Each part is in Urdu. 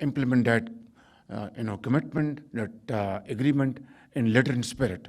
implement that commitment, that agreement in letter and spirit.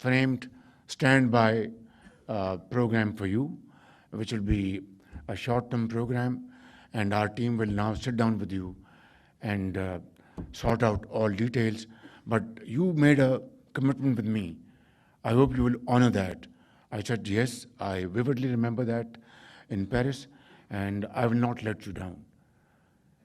framed standby program for you, which will be a short-term program, and our team will now sit down with you and sort out all details. But you made a commitment with me. I hope you will honor that. I said, yes, I vividly remember that in Paris, and I will not let you down.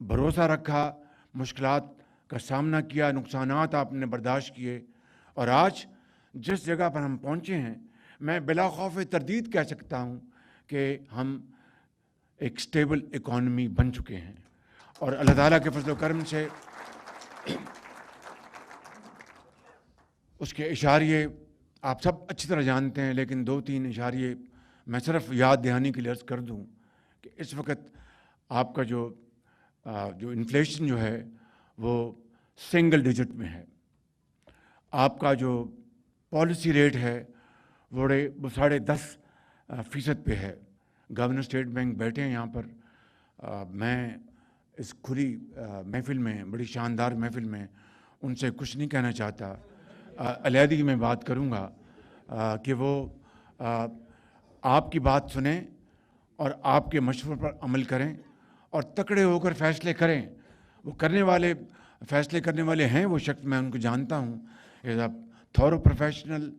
بھروسہ رکھا، مشکلات کا سامنا کیا، نقصانات آپ نے برداشت کیے، اور آج جس جگہ پر ہم پہنچے ہیں، میں بلا خوف تردید کہہ سکتا ہوں کہ ہم ایک سٹیبل اکانومی بن چکے ہیں، اور اللہ تعالیٰ کے فضل و کرم سے اس کے اشاریے آپ سب اچھی طرح جانتے ہیں، لیکن 2-3 اشاریے میں صرف یاد دہانی کے لیے عرض کر دوں کہ اس وقت آپ کا جو انفلیشن جو ہے وہ سنگل ڈیجٹ میں ہے، آپ کا جو پالیسی ریٹ ہے وہ 10.5% پہ ہے۔ گورنر اسٹیٹ بینک بیٹھے ہیں یہاں پر، میں اس کھلی محفل میں، بڑی شاندار محفل میں ان سے کچھ نہیں کہنا چاہتا، علیحدگی میں بات کروں گا کہ وہ آپ کی بات سنیں اور آپ کے مشورے پر عمل کریں اور تکڑے ہو کر فیصلے کریں۔ وہ فیصلے کرنے والے ہیں، وہ شخص میں ان کو جانتا ہوں، as a thorough professional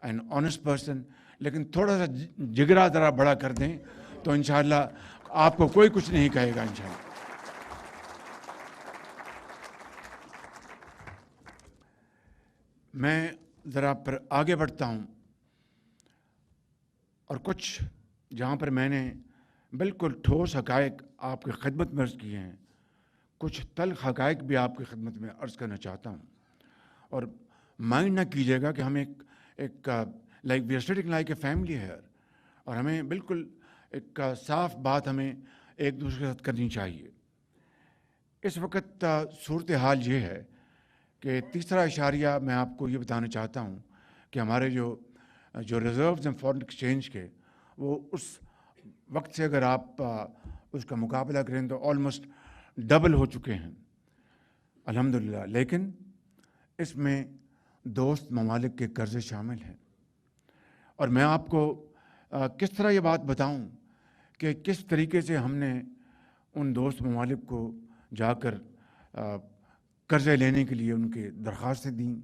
and honest person, لیکن تھوڑا سا جگرا ذرا بڑا کر دیں تو انشاءاللہ آپ کو کوئی کچھ نہیں کہے گا انشاءاللہ۔ میں ذرا پر آگے بڑھتا ہوں، اور کچھ جہاں پر میں نے بالکل ٹھوس حقائق آپ کی خدمت میں عرض کیے ہیں، کچھ تلخ حقائق بھی آپ کی خدمت میں عرض کرنا چاہتا ہوں، اور مائنڈ نہ کیجیے گا کہ ہم ایک like we are sitting like a family here, اور ہمیں بالکل ایک صاف بات ہمیں ایک دوسرے کے ساتھ کرنی چاہیے۔ اس وقت صورتحال یہ ہے کہ تیسرا اشاریہ میں آپ کو یہ بتانا چاہتا ہوں کہ ہمارے جو ریزروز ہیں فارن ایکسچینج کے، وہ اس وقت سے اگر آپ اس کا مقابلہ کریں تو آلموسٹ ڈبل ہو چکے ہیں الحمدللہ، لیکن اس میں دوست ممالک کے قرضے شامل ہیں، اور میں آپ کو کس طرح یہ بات بتاؤں کہ کس طریقے سے ہم نے ان دوست ممالک کو جا کر قرضے لینے کے لیے ان کے درخواستیں دیں،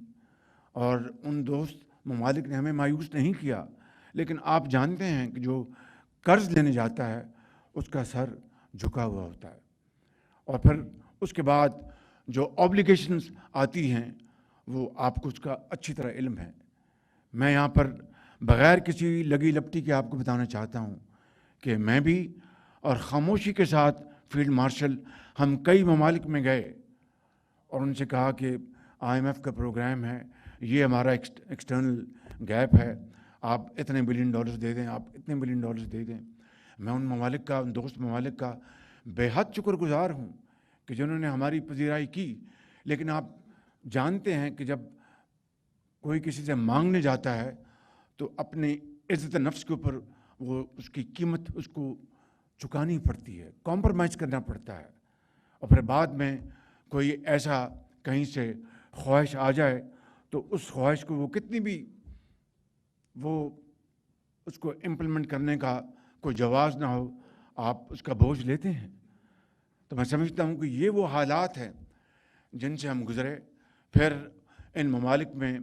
اور ان دوست ممالک نے ہمیں مایوس نہیں کیا، لیکن آپ جانتے ہیں کہ جو قرض لینے جاتا ہے اس کا سر جھکا ہوا ہوتا ہے، اور پھر اس کے بعد جو آبلیگیشنز آتی ہیں وہ آپ کو اس کا اچھی طرح علم ہے۔ میں یہاں پر بغیر کسی لگی لپٹی کے آپ کو بتانا چاہتا ہوں کہ میں بھی اور خاموشی کے ساتھ فیلڈ مارشل ہم کئی ممالک میں گئے اور ان سے کہا کہ IMF کا پروگرام ہے، یہ ہمارا ایکسٹرنل گیپ ہے، آپ اتنے بلین ڈالرز دے دیں، آپ اتنے بلین ڈالرز دے دیں۔ میں ان ممالک کا، ان دوست ممالک کا بے حد شکر گزار ہوں کہ جنہوں نے ہماری پذیرائی کی، لیکن آپ جانتے ہیں کہ جب کوئی کسی سے مانگنے جاتا ہے تو اپنی عزت نفس کے اوپر وہ اس کی قیمت اس کو چکانی پڑتی ہے، کمپرومائز کرنا پڑتا ہے، اور پھر بعد میں کوئی ایسا کہیں سے خواہش آ جائے تو اس خواہش کو وہ کتنی بھی وہ اس کو امپلیمنٹ کرنے کا کوئی جواز نہ ہو، آپ اس کا بوجھ لیتے ہیں۔ تو میں سمجھتا ہوں کہ یہ وہ حالات ہیں جن سے ہم گزرے۔ پھر ان ممالک میں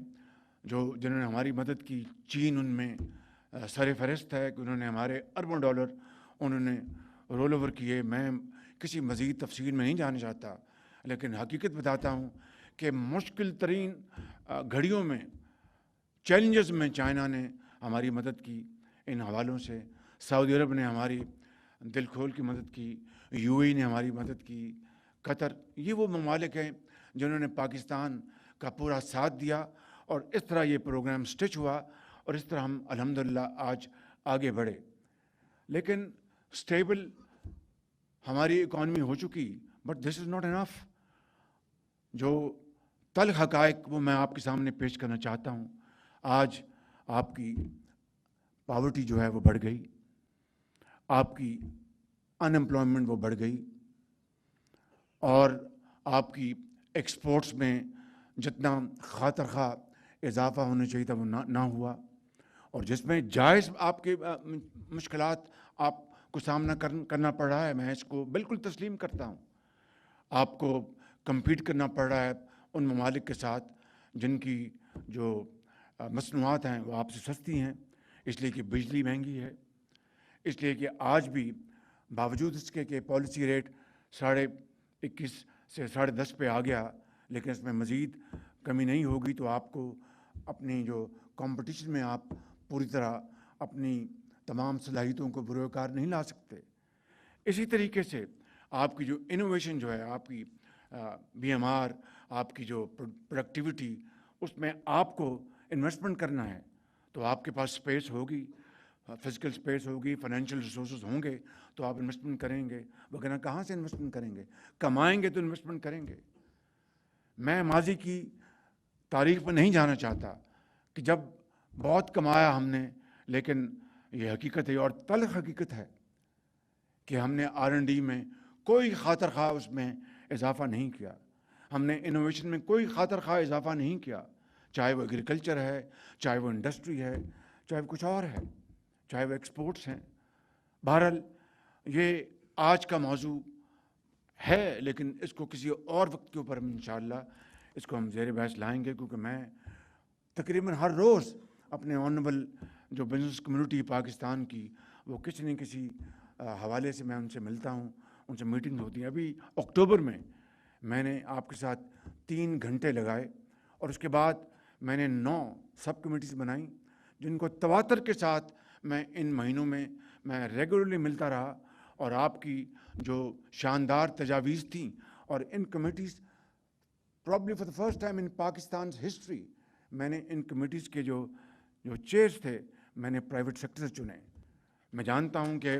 جنہوں نے ہماری مدد کی، چین ان میں سر فہرست ہے کہ انہوں نے ہمارے اربوں ڈالر انہوں نے رول اوور کیے۔ میں کسی مزید تفصیل میں نہیں جانا چاہتا، لیکن حقیقت بتاتا ہوں کہ مشکل ترین گھڑیوں میں، چیلنجز میں چائنا نے ہماری مدد کی ان حوالوں سے، سعودی عرب نے ہماری دل کھول کی مدد کی، UAE نے ہماری مدد کی، قطر، یہ وہ ممالک ہیں جنہوں نے پاکستان کا پورا ساتھ دیا، اور اس طرح یہ پروگرام سٹچ ہوا، اور اس طرح ہم الحمدللہ آج آگے بڑھے۔ لیکن سٹیبل ہماری اکانومی ہو چکی، but this is not enough. جو تلخ حقائق وہ میں آپ کے سامنے پیش کرنا چاہتا ہوں۔ آج آپ کی پاورٹی جو ہے وہ بڑھ گئی، آپ کی ان امپلائمنٹ وہ بڑھ گئی، اور آپ کی ایکسپورٹس میں جتنا خاطر خواہ اضافہ ہونا چاہیے تھا وہ نہ ہوا، اور جس میں جائز آپ کے مشکلات آپ کو سامنا کرنا پڑ رہا ہے، میں اس کو بالکل تسلیم کرتا ہوں۔ آپ کو کمپیٹ کرنا پڑ رہا ہے ان ممالک کے ساتھ جن کی جو مصنوعات ہیں وہ آپ سے سستی ہیں، اس لیے کہ بجلی مہنگی ہے، اس لیے کہ آج بھی باوجود اس کے کہ پالیسی ریٹ 21 سے 10.5 پہ آ گیا، لیکن اس میں مزید کمی نہیں ہوگی تو آپ کو اپنی جو کمپٹیشن میں آپ پوری طرح اپنی تمام صلاحیتوں کو بروئے کار نہیں لا سکتے۔ اسی طریقے سے آپ کی جو انوویشن جو ہے، آپ کی بی ایم آر، آپ کی جو پروڈکٹیوٹی، اس میں آپ کو انویسٹمنٹ کرنا ہے تو آپ کے پاس اسپیس ہوگی، فزیکل اسپیس ہوگی، فائنینشیل ریسورسز ہوں گے تو آپ انویسٹمنٹ کریں گے، وغیرہ کہاں سے انویسٹمنٹ کریں گے؟ کمائیں گے تو انویسٹمنٹ کریں گے۔ میں ماضی کی تاریخ میں نہیں جانا چاہتا کہ جب بہت کمایا ہم نے، لیکن یہ حقیقت ہے اور تلخ حقیقت ہے کہ ہم نے R&D میں کوئی خاطر خواہ اس میں اضافہ نہیں کیا، ہم نے انوویشن میں کوئی خاطر خواہ اضافہ نہیں کیا، چاہے وہ ایگریکلچر ہے، چاہے وہ انڈسٹری ہے، چاہے وہ کچھ اور ہے، چاہے وہ ایکسپورٹس ہیں۔ بہرحال یہ آج کا موضوع ہے، لیکن اس کو کسی اور وقت کے اوپر ہم انشاءاللہ اس کو ہم زیر بحث لائیں گے، کیونکہ میں تقریباً ہر روز اپنے آنریبل جو بزنس کمیونٹی پاکستان کی، وہ کسی نہ کسی حوالے سے میں ان سے ملتا ہوں، ان سے میٹنگ ہوتی ہیں۔ ابھی اکتوبر میں نے آپ کے ساتھ 3 گھنٹے لگائے، اور اس کے بعد میں نے 9 سب کمیٹیز بنائیں جن کو تواتر کے ساتھ میں ان مہینوں میں ریگولرلی ملتا رہا، اور آپ کی جو شاندار تجاویز تھیں، اور ان committees probably for the first time in Pakistan's history, میں نے ان کمیٹیز کے جو چیئرز تھے میں نے پرائیویٹ سیکٹر سے چنے۔ میں جانتا ہوں کہ